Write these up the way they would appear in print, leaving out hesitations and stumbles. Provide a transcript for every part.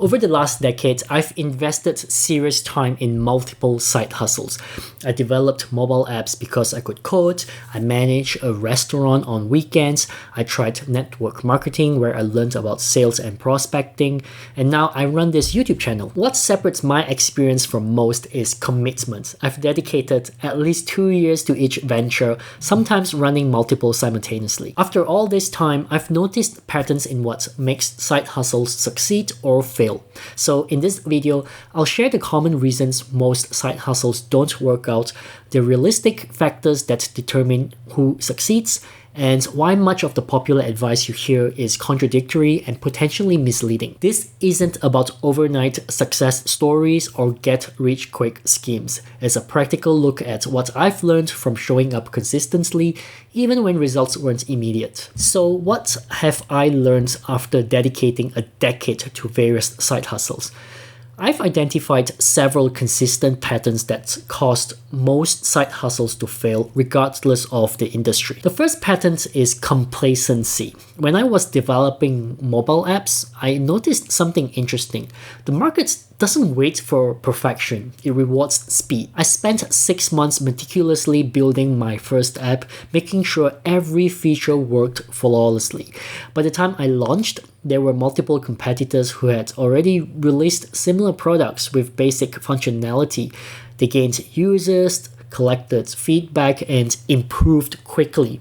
Over the last decade, I've invested serious time in multiple side hustles. I developed mobile apps because I could code, I managed a restaurant on weekends, I tried network marketing where I learned about sales and prospecting, and now I run this YouTube channel. What separates my experience from most is commitment. I've dedicated at least 2 years to each venture, sometimes running multiple simultaneously. After all this time, I've noticed patterns in what makes side hustles succeed or fail. So in this video, I'll share the common reasons most side hustles don't work out, the realistic factors that determine who succeeds, and why much of the popular advice you hear is contradictory and potentially misleading. This isn't about overnight success stories or get-rich-quick schemes. It's a practical look at what I've learned from showing up consistently, even when results weren't immediate. So what have I learned after dedicating a decade to various side hustles? I've identified several consistent patterns that caused most side hustles to fail regardless of the industry. The first pattern is complacency. When I was developing mobile apps, I noticed something interesting. The market doesn't wait for perfection, it rewards speed. I spent 6 months meticulously building my first app, making sure every feature worked flawlessly. By the time I launched, there were multiple competitors who had already released similar products with basic functionality. They gained users, collected feedback, and improved quickly.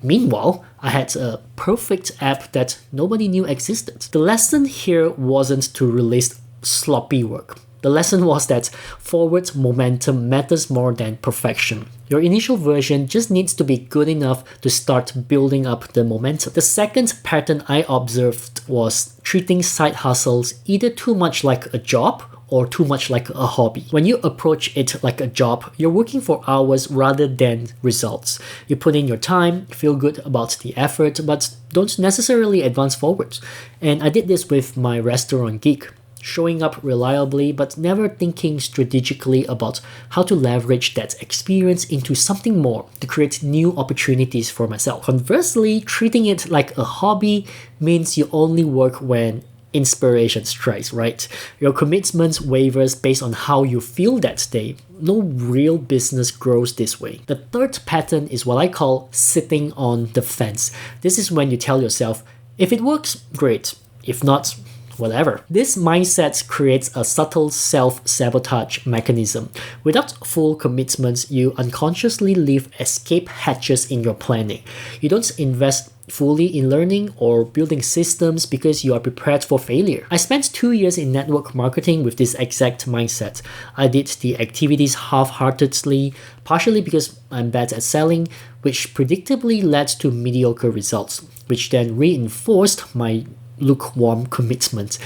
Meanwhile, I had a perfect app that nobody knew existed. The lesson here wasn't to release sloppy work. The lesson was that forward momentum matters more than perfection. Your initial version just needs to be good enough to start building up the momentum. The second pattern I observed was treating side hustles either too much like a job or too much like a hobby. When you approach it like a job, you're working for hours rather than results. You put in your time, feel good about the effort, but don't necessarily advance forward. And I did this with my restaurant gig. Showing up reliably but never thinking strategically about how to leverage that experience into something more to create new opportunities for myself. Conversely, treating it like a hobby means you only work when inspiration strikes, right? Your commitment wavers based on how you feel that day. No real business grows this way. The third pattern is what I call sitting on the fence. This is when you tell yourself, if it works, great. If not, whatever. This mindset creates a subtle self-sabotage mechanism. Without full commitment, you unconsciously leave escape hatches in your planning. You don't invest fully in learning or building systems because you are prepared for failure. I spent 2 years in network marketing with this exact mindset. I did the activities half-heartedly, partially because I'm bad at selling, which predictably led to mediocre results, which then reinforced my lukewarm commitment.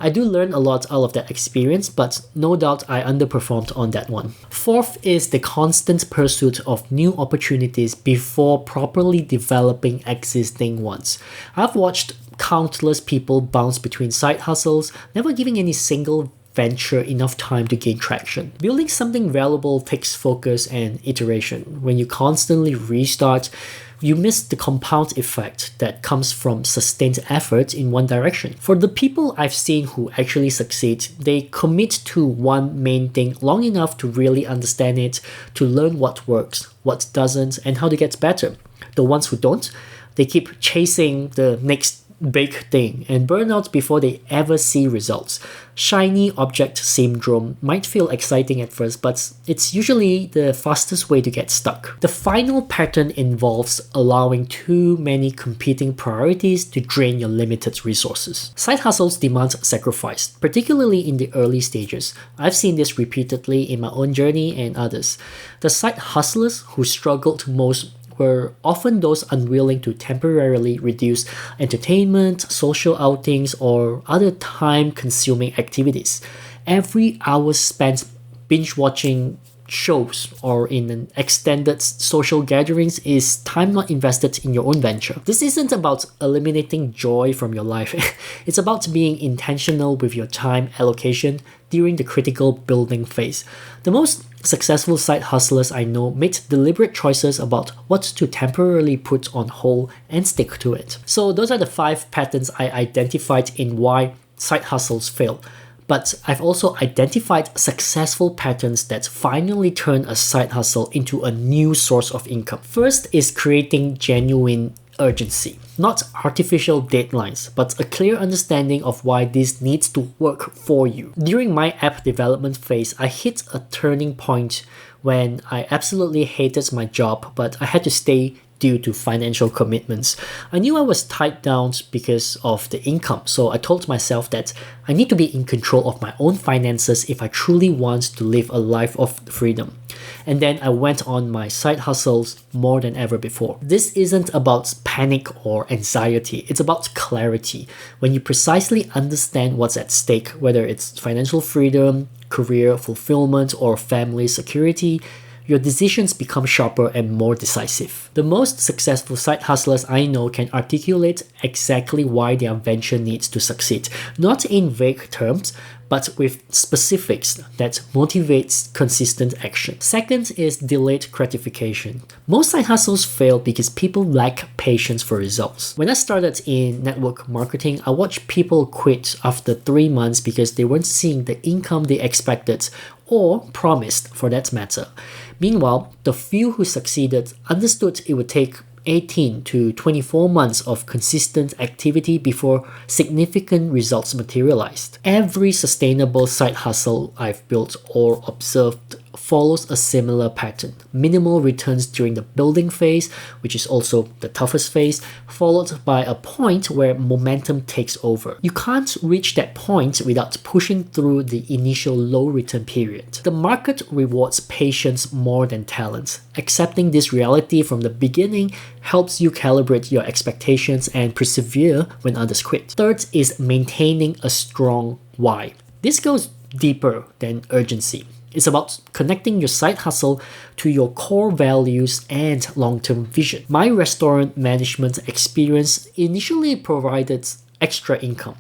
I do learn a lot out of that experience, but no doubt I underperformed on that one. Fourth is the constant pursuit of new opportunities before properly developing existing ones. I've watched countless people bounce between side hustles, never giving any single venture enough time to gain traction. Building something valuable takes focus and iteration. When you constantly restart, you miss the compound effect that comes from sustained effort in one direction. For the people I've seen who actually succeed, they commit to one main thing long enough to really understand it, to learn what works, what doesn't, and how to get better. The ones who don't, they keep chasing the next big thing and burn out before they ever see results. Shiny object syndrome might feel exciting at first, but it's usually the fastest way to get stuck. The final pattern involves allowing too many competing priorities to drain your limited resources. Side hustles demand sacrifice, particularly in the early stages. I've seen this repeatedly in my own journey and others. The side hustlers who struggled most were often those unwilling to temporarily reduce entertainment, social outings, or other time-consuming activities. Every hour spent binge-watching shows or in an extended social gatherings is time not invested in your own venture. This isn't about eliminating joy from your life. It's about being intentional with your time allocation during the critical building phase. The most successful side hustlers I know made deliberate choices about what to temporarily put on hold and stick to it. So those are the 5 patterns I identified in why side hustles fail, but I've also identified successful patterns that finally turn a side hustle into a new source of income. First is creating genuine urgency, not artificial deadlines, but a clear understanding of why this needs to work for you. During my app development phase, I hit a turning point when I absolutely hated my job, but I had to stay due to financial commitments. I knew I was tied down because of the income, so I told myself that I need to be in control of my own finances if I truly want to live a life of freedom. And then I went on my side hustles more than ever before. This isn't about panic or anxiety, it's about clarity. When you precisely understand what's at stake, whether it's financial freedom, career fulfillment, or family security, your decisions become sharper and more decisive. The most successful side hustlers I know can articulate exactly why their venture needs to succeed, not in vague terms, but with specifics that motivates consistent action. Second is delayed gratification. Most side hustles fail because people lack patience for results. When I started in network marketing, I watched people quit after 3 months because they weren't seeing the income they expected or promised for that matter. Meanwhile, the few who succeeded understood it would take 18 to 24 months of consistent activity before significant results materialized. Every sustainable side hustle I've built or observed follows a similar pattern. Minimal returns during the building phase, which is also the toughest phase, followed by a point where momentum takes over. You can't reach that point without pushing through the initial low return period. The market rewards patience more than talent. Accepting this reality from the beginning helps you calibrate your expectations and persevere when others quit. Third is maintaining a strong why. This goes deeper than urgency. It's about connecting your side hustle to your core values and long-term vision. My restaurant management experience initially provided extra income,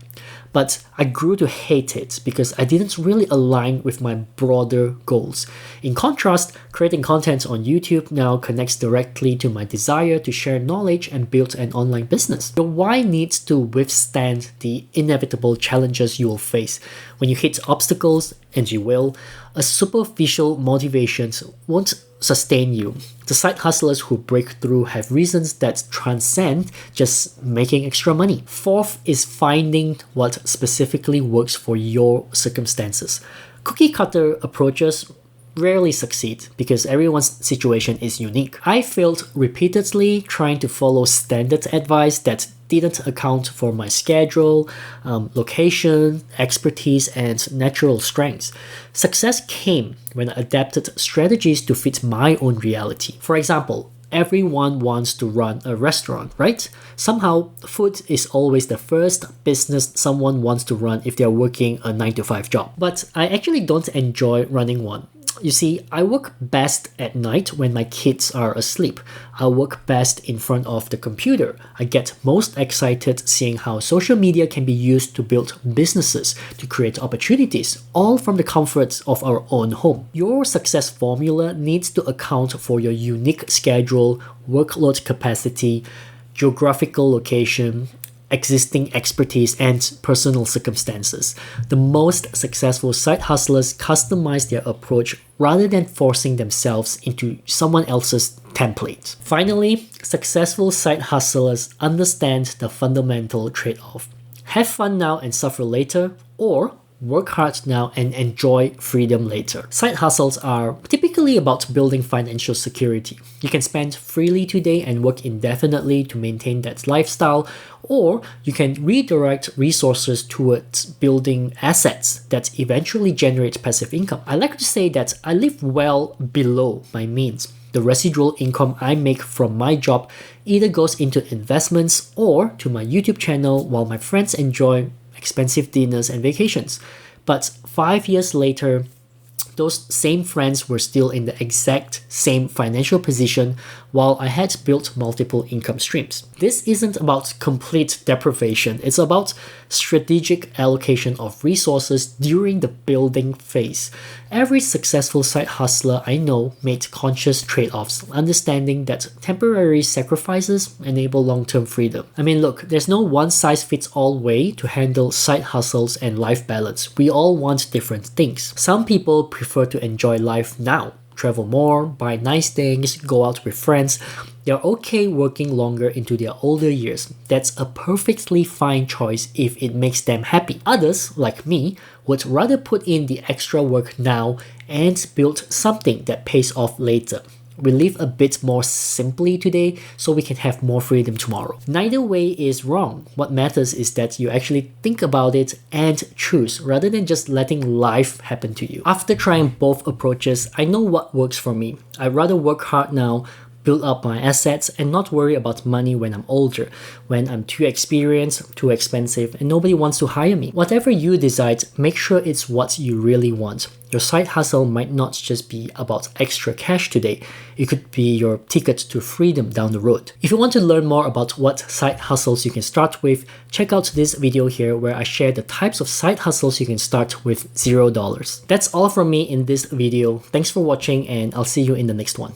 but I grew to hate it because I didn't really align with my broader goals. In contrast, creating content on YouTube now connects directly to my desire to share knowledge and build an online business. Your why needs to withstand the inevitable challenges you will face. When you hit obstacles, and you will, a superficial motivation won't sustain you. The side hustlers who break through have reasons that transcend just making extra money. Fourth is finding what specifically works for your circumstances. Cookie cutter approaches rarely succeed because everyone's situation is unique. I failed repeatedly trying to follow standard advice that didn't account for my schedule, location, expertise, and natural strengths. Success came when I adapted strategies to fit my own reality. For example, everyone wants to run a restaurant, right? Somehow, food is always the first business someone wants to run if they're working a 9-to-5 job. But I actually don't enjoy running one. You see, I work best at night when my kids are asleep. I work best in front of the computer. I get most excited seeing how social media can be used to build businesses, to create opportunities, all from the comforts of our own home. Your success formula needs to account for your unique schedule, workload capacity, geographical location, existing expertise, and personal circumstances. The most successful side hustlers customize their approach rather than forcing themselves into someone else's template. Finally, successful side hustlers understand the fundamental trade-off. Have fun now and suffer later, or work hard now and enjoy freedom later. Side hustles are typically about building financial security. You can spend freely today and work indefinitely to maintain that lifestyle, or you can redirect resources towards building assets that eventually generate passive income. I like to say that I live well below my means. The residual income I make from my job either goes into investments or to my YouTube channel while my friends enjoy expensive dinners and vacations. But 5 years later, those same friends were still in the exact same financial position while I had built multiple income streams. This isn't about complete deprivation, it's about strategic allocation of resources during the building phase. Every successful side hustler I know made conscious trade-offs, understanding that temporary sacrifices enable long-term freedom. I mean, look, there's no one-size-fits-all way to handle side hustles and life balance. We all want different things. Some people prefer to enjoy life now, travel more, buy nice things, go out with friends. They're okay working longer into their older years. That's a perfectly fine choice if it makes them happy. Others, like me, would rather put in the extra work now and build something that pays off later. We live a bit more simply today so we can have more freedom tomorrow. Neither way is wrong. What matters is that you actually think about it and choose rather than just letting life happen to you. After trying both approaches, I know what works for me. I'd rather work hard now, build up my assets, and not worry about money when I'm older, when I'm too experienced, too expensive, and nobody wants to hire me. Whatever you decide, make sure it's what you really want. Your side hustle might not just be about extra cash today, it could be your ticket to freedom down the road. If you want to learn more about what side hustles you can start with, check out this video here where I share the types of side hustles you can start with $0. That's all from me in this video. Thanks for watching, and I'll see you in the next one.